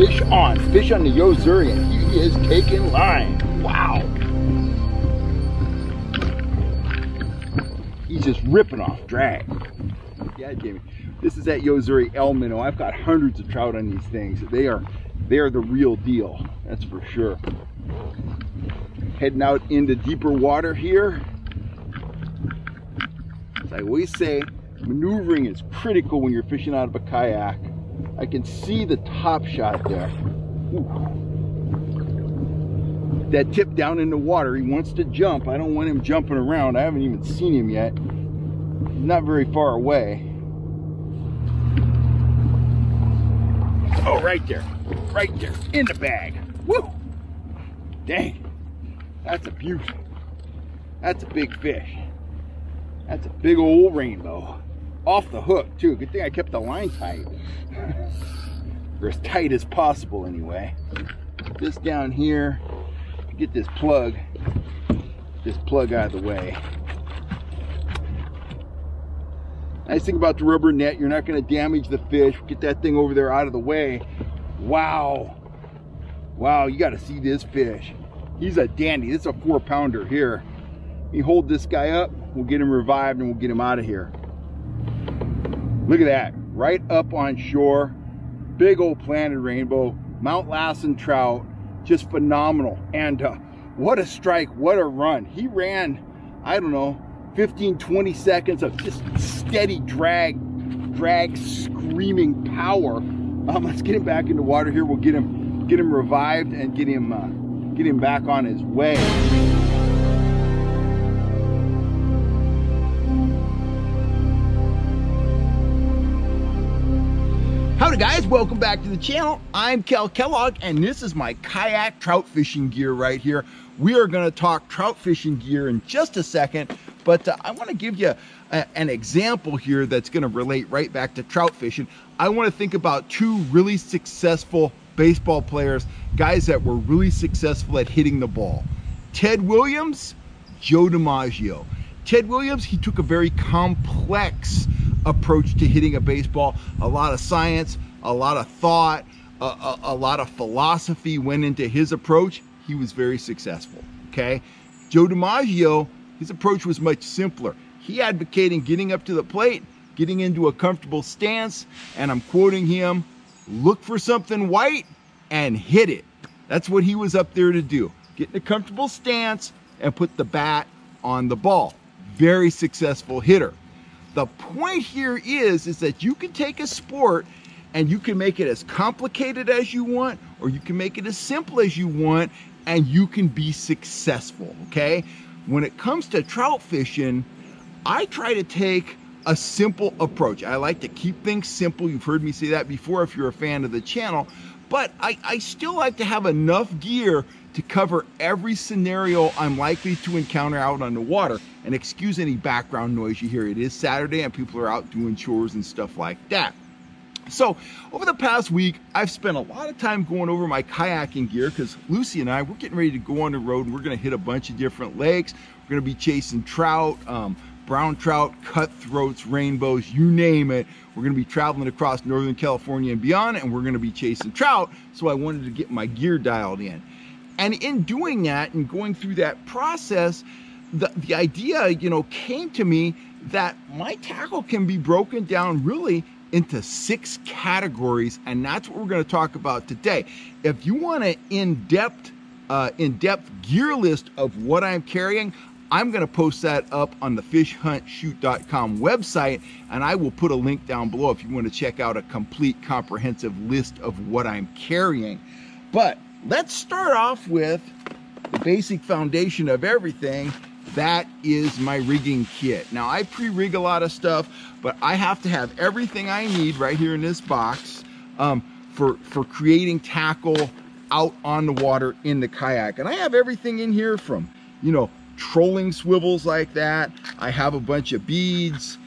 fish on the Yo-Zuri, and he is taking line. Wow. He's just ripping off drag. Yeah, Jamie. This is that Yo-Zuri El Minnow. I've got hundreds of trout on these things. They are the real deal. That's for sure. Heading out into deeper water here. As I always say, maneuvering is critical when you're fishing out of a kayak. I can see the top shot there. Ooh. That tip down in the water, he wants to jump. I don't want him jumping around. I haven't even seen him yet. He's not very far away. Oh, right there, in the bag. Woo! Dang, that's a beauty. That's a big fish. That's a big old rainbow. Off the hook too. Good thing I kept the line tight. Or as tight as possible anyway. Just down here, get this plug out of the way. Nice thing about the rubber net, you're not going to damage the fish. Get that thing over there out of the way. Wow. Wow, you got to see this fish. He's a dandy. This is a 4-pounder here. Let me hold this guy up. We'll get him revived and we'll get him out of here. Look at that. Right up on shore. Big old planted rainbow. Mount Lassen trout. Just phenomenal. And what a strike. What a run. He ran, I don't know, 15-20 seconds of just steady drag screaming power. Let's get him back in the water here. We'll get him revived and get him back on his way. Howdy guys, welcome back to the channel. I'm Kel Kellogg and this is my kayak trout fishing gear right here. We are going to talk trout fishing gear in just a second, but I want to give you an example here that's going to relate right back to trout fishing. I want to think about two really successful baseball players, guys that were really successful at hitting the ball. Ted Williams, Joe DiMaggio. Ted Williams, he took a very complex approach to hitting a baseball. A lot of science, a lot of thought, a lot of philosophy went into his approach. He was very successful, okay? Joe DiMaggio, his approach was much simpler. He advocated getting up to the plate, getting into a comfortable stance, and I'm quoting him, look for something white and hit it. That's what he was up there to do. Get in a comfortable stance and put the bat on the ball. Very successful hitter. The point here is that you can take a sport and you can make it as complicated as you want, or you can make it as simple as you want, and you can be successful, okay? When it comes to trout fishing, I try to take a simple approach. I like to keep things simple. You've heard me say that before if you're a fan of the channel, but I still like to have enough gear to cover every scenario I'm likely to encounter out on the water. And excuse any background noise you hear. It is Saturday and people are out doing chores and stuff like that. So over the past week, I've spent a lot of time going over my kayaking gear because Lucy and I, we're getting ready to go on the road and we're going to hit a bunch of different lakes. We're going to be chasing trout, brown trout, cutthroats, rainbows, you name it. We're going to be traveling across Northern California and beyond, and we're going to be chasing trout. So I wanted to get my gear dialed in. And in doing that and going through that process, the idea, came to me that my tackle can be broken down really into 6 categories, and that's what we're going to talk about today. If you want an in-depth gear list of what I'm carrying, I'm going to post that up on the fishhuntshoot.com website, and I will put a link down below if you want to check out a complete comprehensive list of what I'm carrying. But let's start off with the basic foundation of everything. That is my rigging kit. Now I pre-rig a lot of stuff, but I have to have everything I need right here in this box for creating tackle out on the water in the kayak. And I have everything in here from, trolling swivels like that. I have a bunch of beads,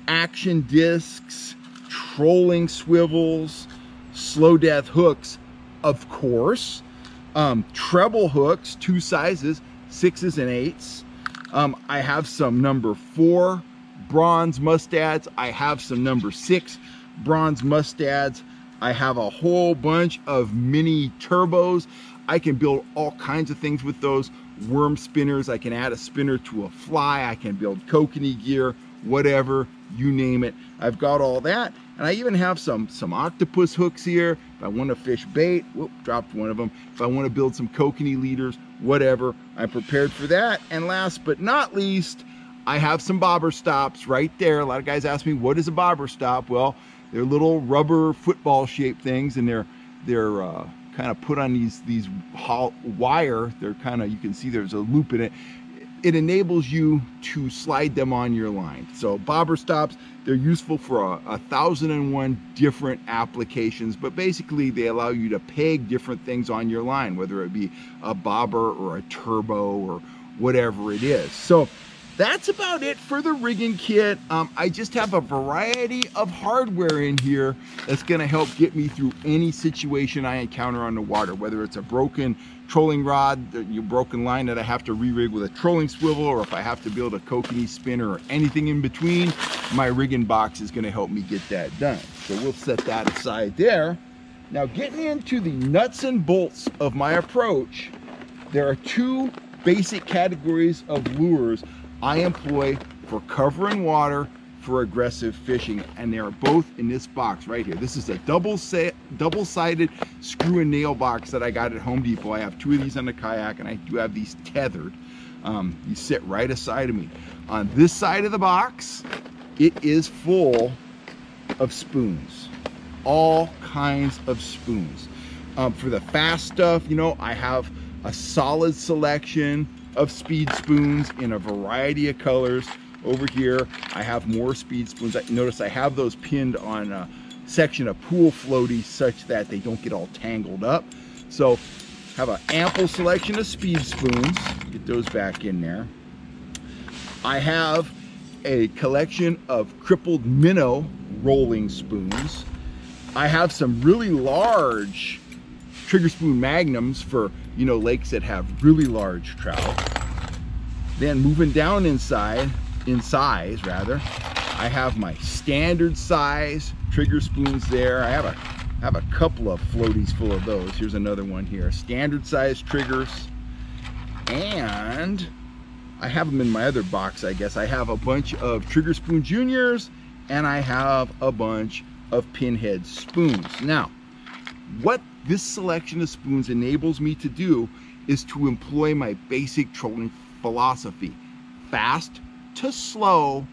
action discs, trolling swivels, slow death hooks, of course, treble hooks, 2 sizes, 6s and 8s. I have some number 4 bronze mustads. I have some number 6 bronze mustads. I have a whole bunch of mini turbos. I can build all kinds of things with those. Worm spinners, I can add a spinner to a fly. I can build kokanee gear, whatever, you name it. I've got all that. And I even have some octopus hooks here. If I want to fish bait, whoop, dropped one of them. If I want to build some kokanee leaders, whatever, I'm prepared for that. And last but not least, I have some bobber stops right there. A lot of guys ask me, what is a bobber stop? Well, they're little rubber football shaped things, and they're kind of put on these wire. They're kind of, you can see there's a loop in it. It enables you to slide them on your line. So bobber stops, they're useful for 1,001 different applications, but basically they allow you to peg different things on your line, whether it be a bobber or a turbo or whatever it is. So that's about it for the rigging kit. I just have a variety of hardware in here that's gonna help get me through any situation I encounter on the water, whether it's a broken trolling rod, your broken line that I have to re-rig with a trolling swivel, or if I have to build a kokanee spinner or anything in between, my rigging box is gonna help me get that done. So we'll set that aside there. Now getting into the nuts and bolts of my approach, there are two basic categories of lures I employ for cover and water for aggressive fishing, and they are both in this box right here. This is a double-sided screw and nail box that I got at Home Depot. I have two of these on the kayak, and I do have these tethered. You sit right aside of me. On this side of the box, it is full of spoons, all kinds of spoons. For the fast stuff, you know, I have a solid selection of speed spoons in a variety of colors. Over here, I have more speed spoons. Notice I have those pinned on a section of pool floaties such that they don't get all tangled up. So have an ample selection of speed spoons. Get those back in there. I have a collection of crippled minnow rolling spoons. I have some really large trigger spoon magnums for, you know, lakes that have really large trout. Then moving down in size, I have my standard size trigger spoons there. I have a couple of floaties full of those. Here's another one here, standard size triggers. And I have them in my other box, I guess. I have a bunch of trigger spoon juniors, and I have a bunch of pinhead spoons. Now, what this selection of spoons enables me to do is to employ my basic trolling philosophy: fast to slow,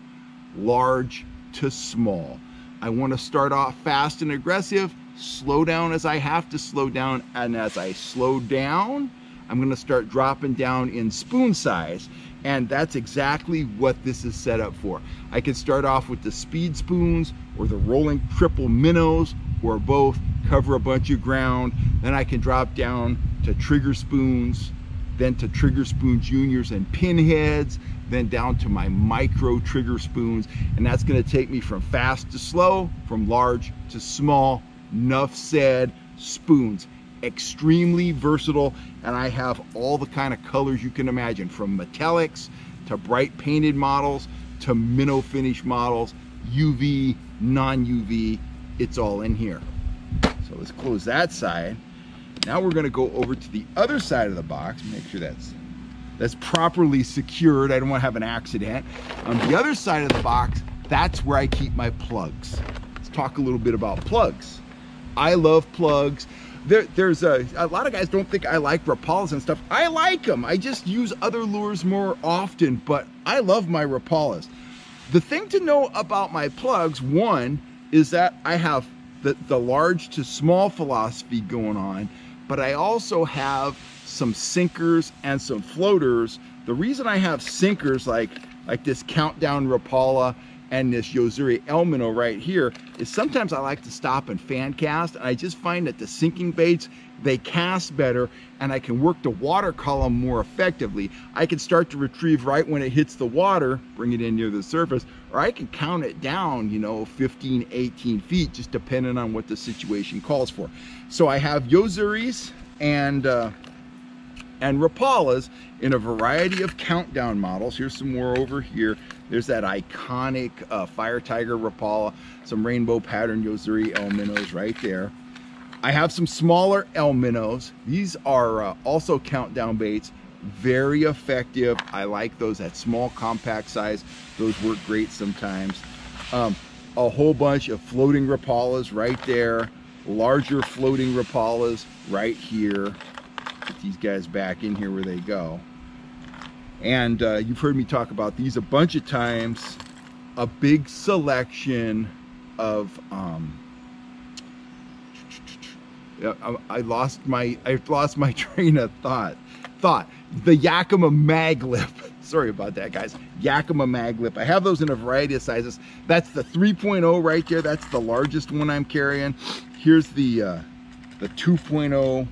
large to small. I want to start off fast and aggressive, slow down as I have to slow down, and as I slow down, I'm going to start dropping down in spoon size. And that's exactly what this is set up for. I can start off with the speed spoons or the rolling triple minnows, or both, cover a bunch of ground. Then I can drop down to trigger spoons, then to trigger spoon juniors and pinheads, then down to my micro trigger spoons. And that's gonna take me from fast to slow, from large to small. Enough said. Spoons, extremely versatile, and I have all the kind of colors you can imagine, from metallics to bright painted models to minnow finish models, UV, non-UV, it's all in here. So let's close that side. Now we're gonna go over to the other side of the box, make sure that's properly secured. I don't want to have an accident. On the other side of the box, that's where I keep my plugs. Let's talk a little bit about plugs. I love plugs. There's a lot of guys don't think I like Rapalas and stuff. I like them. I just use other lures more often, but I love my Rapalas. The thing to know about my plugs, one, is that I have the large to small philosophy going on, but I also have some sinkers and some floaters. The reason I have sinkers like this Countdown Rapala and this Yo-Zuri El Minnow right here is sometimes I like to stop and fan cast, and I just find that the sinking baits, they cast better, and I can work the water column more effectively. I can start to retrieve right when it hits the water, bring it in near the surface, or I can count it down, you know, 15, 18 feet, just depending on what the situation calls for. So I have Yo-Zuris and Rapalas in a variety of Countdown models. Here's some more over here. There's that iconic Fire Tiger Rapala, some rainbow pattern Yozuri El Minnows right there. I have some smaller El Minnows. These are also countdown baits, very effective. I like those at small compact size. Those work great sometimes. A whole bunch of floating Rapalas right there, larger floating Rapalas right here. Get these guys back in here where they go. And you've heard me talk about these a bunch of times. A big selection of I lost my train of thought. The Yakima Maglip. Sorry about that, guys. Yakima Maglip. I have those in a variety of sizes. That's the 3.0 right there. That's the largest one I'm carrying. Here's the 2.0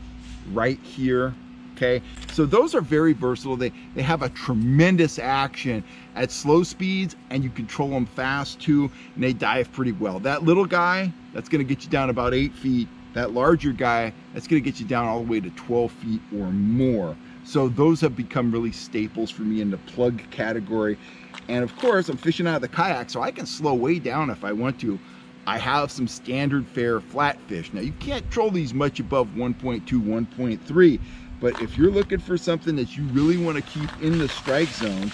right here. Okay, so those are very versatile. They have a tremendous action at slow speeds, and you control them fast too, and they dive pretty well. That little guy, that's going to get you down about 8 feet. That larger guy, that's going to get you down all the way to 12 feet or more. So those have become really staples for me in the plug category. And of course, I'm fishing out of the kayak, so I can slow way down if I want to. I have some standard fare flatfish. Now, you can't troll these much above 1.2, 1.3, but if you're looking for something that you really want to keep in the strike zone,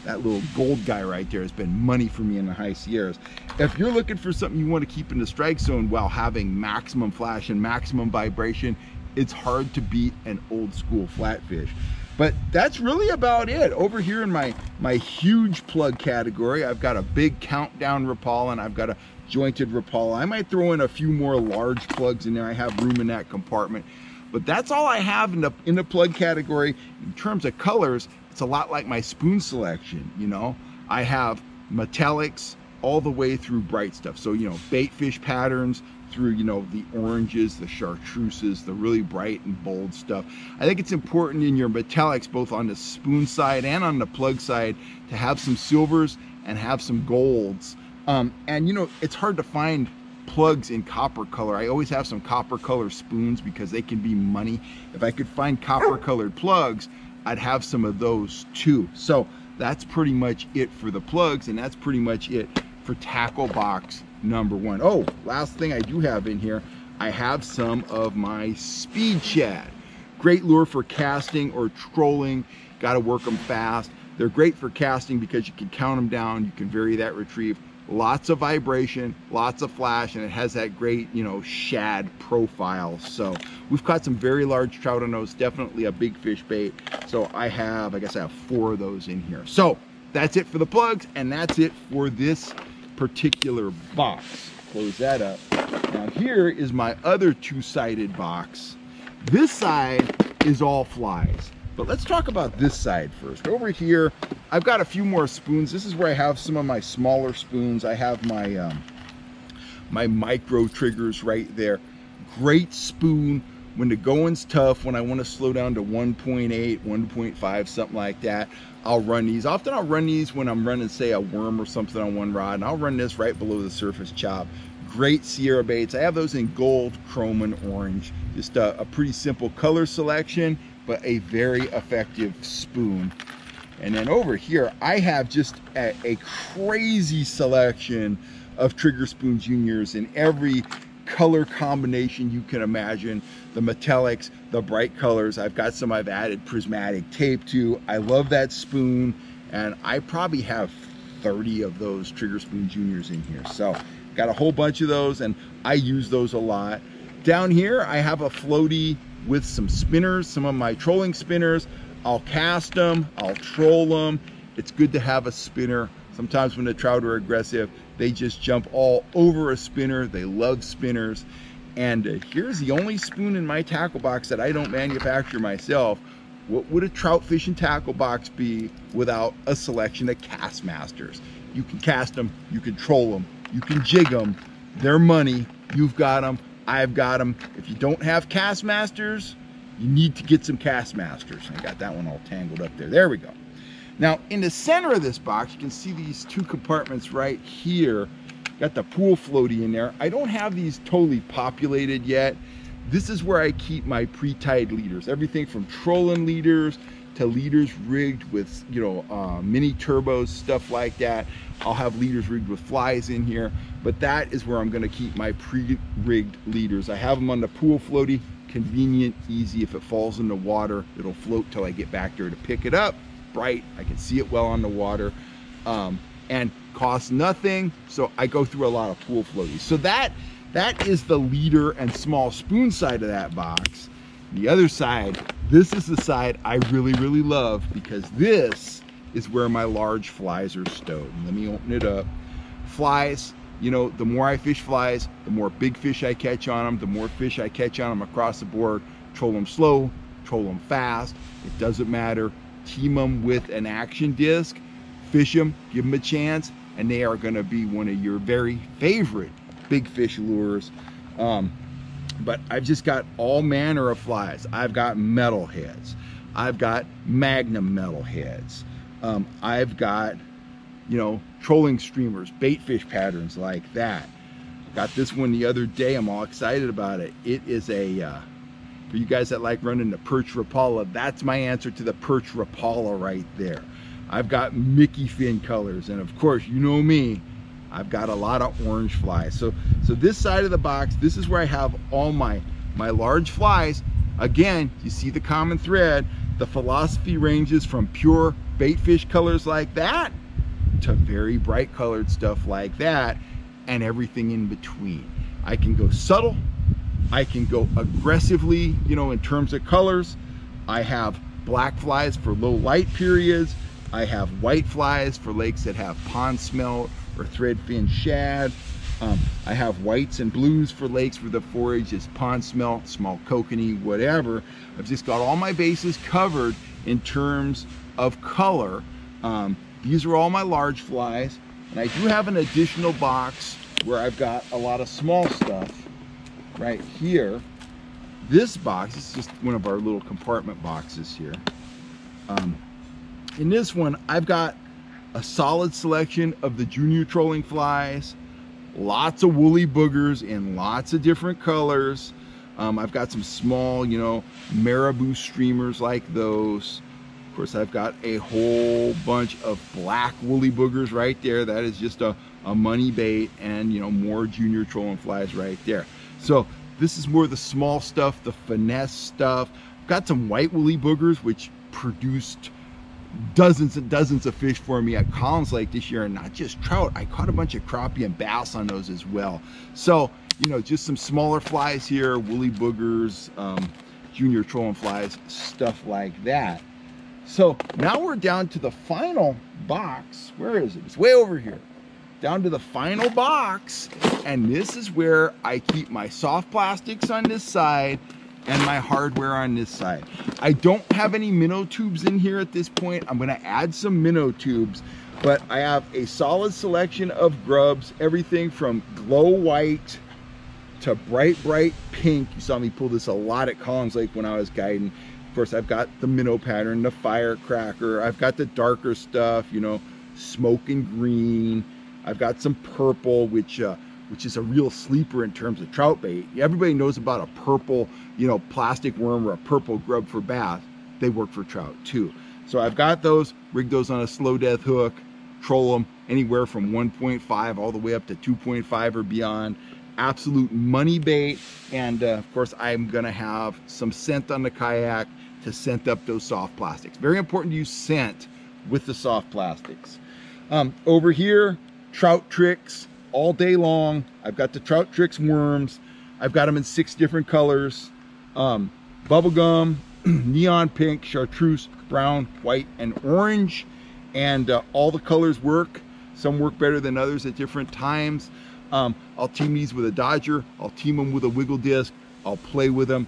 that little gold guy right there has been money for me in the high Sierras. If you're looking for something you want to keep in the strike zone while having maximum flash and maximum vibration, it's hard to beat an old school flatfish. But that's really about it. Over here in my huge plug category, I've got a big countdown Rapala and I've got a jointed Rapala. I might throw in a few more large plugs in there. I have room in that compartment. But that's all I have in the plug category. In terms of colors, it's a lot like my spoon selection, you know. I have metallics all the way through bright stuff. So, you know, bait fish patterns through, you know, the oranges, the chartreuses, the really bright and bold stuff. I think it's important in your metallics, both on the spoon side and on the plug side, to have some silvers and have some golds. And, you know, it's hard to find plugs in copper color. I always have some copper color spoons because they can be money. If I could find copper colored plugs, I'd have some of those too. So that's pretty much it for the plugs, and that's pretty much it for tackle box number 1. Oh, last thing I do have in here, I have some of my speed shad. Great lure for casting or trolling. Got to work them fast. They're great for casting because you can count them down, you can vary that retrieve. Lots of vibration, lots of flash, and it has that great, you know, shad profile. So we've caught some very large trout on those, definitely a big fish bait. So I guess I have 4 of those in here. So that's it for the plugs, and that's it for this particular box. Close that up. Now here is my other 2-sided box. This side is all flies. But let's talk about this side first. Over here, I've got a few more spoons. This is where I have some of my smaller spoons. I have my my micro triggers right there. Great spoon when the going's tough, when I want to slow down to 1.8, 1.5, something like that. I'll run these. Often I'll run these when I'm running, say, a worm or something on one rod, and I'll run this right below the surface chop. Great Sierra baits. I have those in gold, chrome, and orange. Just a pretty simple color selection, but a very effective spoon. And then over here, I have just a crazy selection of Trigger Spoon Juniors in every color combination you can imagine. The metallics, the bright colors. I've got some I've added prismatic tape to. I love that spoon, and I probably have 30 of those Trigger Spoon Juniors in here. So got a whole bunch of those, and I use those a lot. Down here, I have a floaty with some spinners, some of my trolling spinners. I'll cast them, I'll troll them. It's good to have a spinner. Sometimes when the trout are aggressive, they just jump all over a spinner. They love spinners. And here's the only spoon in my tackle box that I don't manufacture myself. What would a trout fishing tackle box be without a selection of cast masters? You can cast them, you can troll them, you can jig them. They're money. You've got them. I've got them. If you don't have cast masters, you need to get some cast masters. I got that one all tangled up there. There we go. Now, in the center of this box, you can see these 2 compartments right here. Got the pool floaty in there. I don't have these totally populated yet. This is where I keep my pre-tied leaders. Everything from trolling leaders to leaders rigged with, you know, mini turbos, stuff like that. I'll have leaders rigged with flies in here, but that is where I'm going to keep my pre-rigged leaders. I have them on the pool floaty, convenient, easy. If it falls in the water, it'll float till I get back there to pick it up. Bright, I can see it well on the water, and costs nothing. So I go through a lot of pool floaties. So that is the leader and small spoon side of that box. The other side, this is the side I really, really love, because this is where my large flies are stowed. Let me open it up. Flies, you know, the more I fish flies, the more big fish I catch on them, the more fish I catch on them across the board. Troll them slow, troll them fast, it doesn't matter. Team them with an action disc, fish them, give them a chance, and they are gonna be one of your very favorite big fish lures. But I've just got all manner of flies. I've got metalheads. I've got magnum metalheads. I've got, you know, trolling streamers, bait fish patterns like that. Got this one the other day. I'm all excited about it. It is a, for you guys that like running the perch rapala, that's my answer to the perch rapala right there. I've got Mickey fin colors, and of course, you know me, I've got a lot of orange flies. So this side of the box, this is where I have all my large flies. Again, you see the common thread. The philosophy ranges from pure bait fish colors like that to very bright colored stuff like that, and everything in between. I can go subtle, I can go aggressively, you know, in terms of colors. I have black flies for low light periods. I have white flies for lakes that have pond smelt or threadfin shad. I have whites and blues for lakes where the forage is pond smelt, small kokanee, whatever. I've just got all my bases covered in terms of color. These are all my large flies, and I do have an additional box where I've got a lot of small stuff right here. This box is just one of our little compartment boxes here. In this one, I've got a solid selection of the junior trolling flies, lots of woolly boogers in lots of different colors. I've got some small, you know, marabou streamers like those. Of course, I've got a whole bunch of black woolly boogers right there. That is just a money bait, and, you know, more junior trolling flies right there. So this is more the small stuff, the finesse stuff. I've got some white woolly boogers, which produced dozens and dozens of fish for me at Collins Lake this year, and not just trout. I caught a bunch of crappie and bass on those as well. So, you know, just some smaller flies here, woolly boogers, junior trolling flies, stuff like that. So now we're down to the final box. Where is it? It's way over here. Down to the final box, and this is where I keep my soft plastics on this side and my hardware on this side. I don't have any minnow tubes in here at this point. I'm gonna add some minnow tubes, but I have a solid selection of grubs, everything from glow white to bright pink. You saw me pull this a lot at Collins Lake when I was guiding. Of course, I've got the minnow pattern, the firecracker. I've got the darker stuff, you know, smoke and green. I've got some purple, which is a real sleeper in terms of trout bait. Everybody knows about a purple, you know, plastic worm or a purple grub for bass. They work for trout too. So I've got those, rigged those on a slow death hook, troll them anywhere from 1.5 all the way up to 2.5 or beyond. Absolute money bait. And of course, I'm gonna have some scent on the kayak to scent up those soft plastics. Very important to use scent with the soft plastics. Over here, trout Trix all day long. I've got the trout Trix worms. I've got them in 6 different colors. Bubblegum, neon pink, chartreuse, brown, white, and orange. And all the colors work. Some work better than others at different times. I'll team these with a Dodger. I'll team them with a wiggle disc. I'll play with them.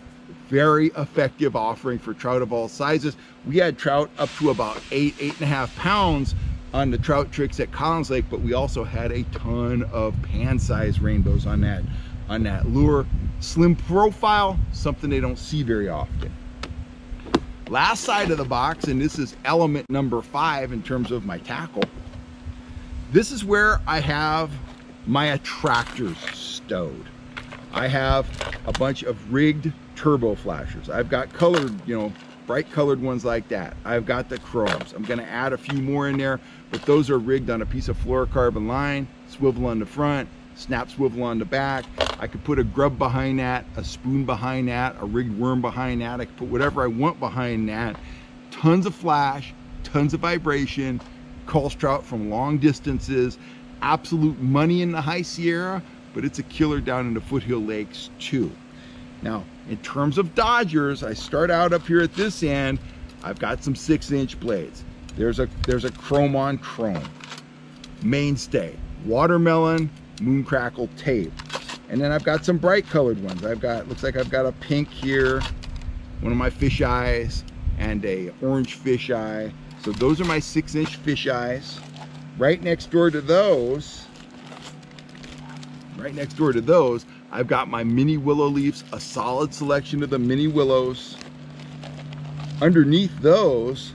Very effective offering for trout of all sizes. We had trout up to about 8.5 pounds on the trout Trix at Collins Lake, but we also had a ton of pan-sized rainbows on that lure. Slim profile, something they don't see very often. Last side of the box, and this is element number 5 in terms of my tackle. This is where I have my attractors stowed. I have a bunch of rigged turbo flashers. I've got colored, you know, bright colored ones like that. I've got the chromes. I'm gonna add a few more in there, but those are rigged on a piece of fluorocarbon line, swivel on the front, snap swivel on the back. I could put a grub behind that, a spoon behind that, a rigged worm behind that. I could put whatever I want behind that. Tons of flash, tons of vibration, calls trout from long distances, absolute money in the High Sierra, but it's a killer down in the foothill lakes too. Now, in terms of dodgers, I start out up here at this end. I've got some 6-inch blades. There's a chrome on chrome. Mainstay, watermelon, moon crackle tape. And then I've got some bright colored ones. Looks like I've got a pink here, one of my fish eyes, and a orange fish eye. So those are my 6-inch fish eyes. Right next door to those, I've got my mini willow leaves, a solid selection of the mini willows. Underneath those,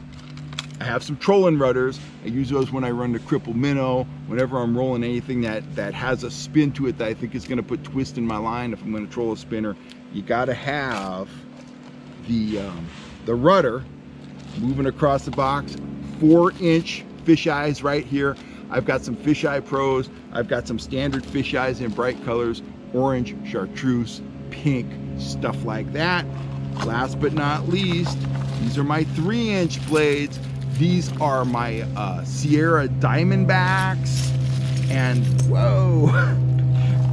I have some trolling rudders. I use those when I run the cripple minnow, whenever I'm rolling anything that has a spin to it that I think is gonna put twist in my line. If I'm gonna troll a spinner, you gotta have the rudder moving across the box. 4-inch fish eyes right here. I've got some fisheye pros. I've got some standard fish eyes in bright colors, orange, chartreuse, pink, stuff like that. Last but not least, these are my 3-inch blades. These are my Sierra Diamondbacks, and whoa,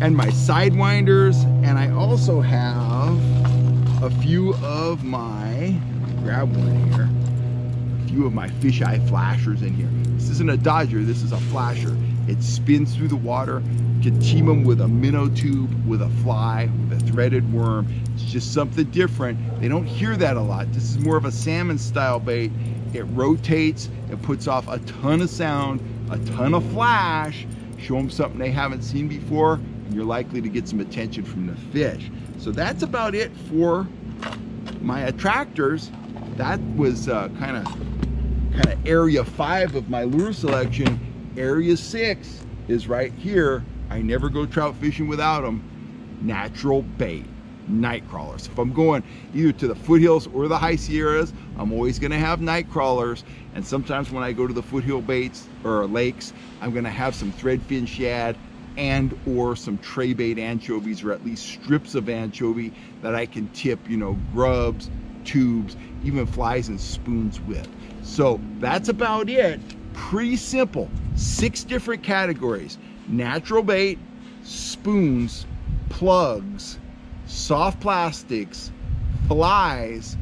and my Sidewinders. And I also have a few of my, grab one here, a few of my fisheye flashers in here. This isn't a dodger, this is a flasher. It spins through the water. You can team them with a minnow tube, with a fly, with a threaded worm. It's just something different. They don't hear that a lot. This is more of a salmon style bait. It rotates, it puts off a ton of sound, a ton of flash. Show them something they haven't seen before, and you're likely to get some attention from the fish. So that's about it for my attractors. That was kind of area 5 of my lure selection. Area 6 is right here. I never go trout fishing without them. Natural bait, night crawlers. If I'm going either to the foothills or the High Sierras, I'm always gonna have night crawlers. And sometimes when I go to the foothill baits or lakes, I'm gonna have some threadfin shad and or some tray bait anchovies, or at least strips of anchovy that I can tip, you know, grubs, tubes, even flies and spoons with. So that's about it. Pretty simple. 6 different categories: natural bait, spoons, plugs, soft plastics, flies,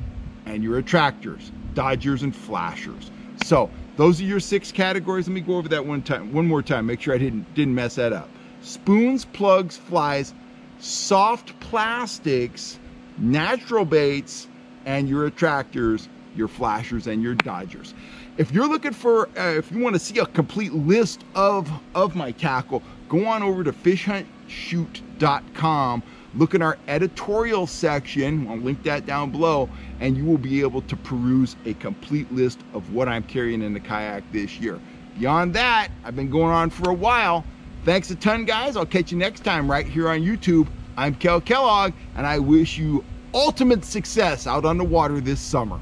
and your attractors, dodgers and flashers. So those are your 6 categories. Let me go over that one more time, make sure I didn't mess that up. Spoons, plugs, flies, soft plastics, natural baits, and your attractors, your flashers, and your dodgers. If you're looking for, if you want to see a complete list of my tackle, go on over to fishhuntshoot.com. Look in our editorial section. I'll link that down below, and you will be able to peruse a complete list of what I'm carrying in the kayak this year. Beyond that, I've been going on for a while. Thanks a ton, guys. I'll catch you next time right here on YouTube. I'm Kel Kellogg, and I wish you ultimate success out on the water this summer.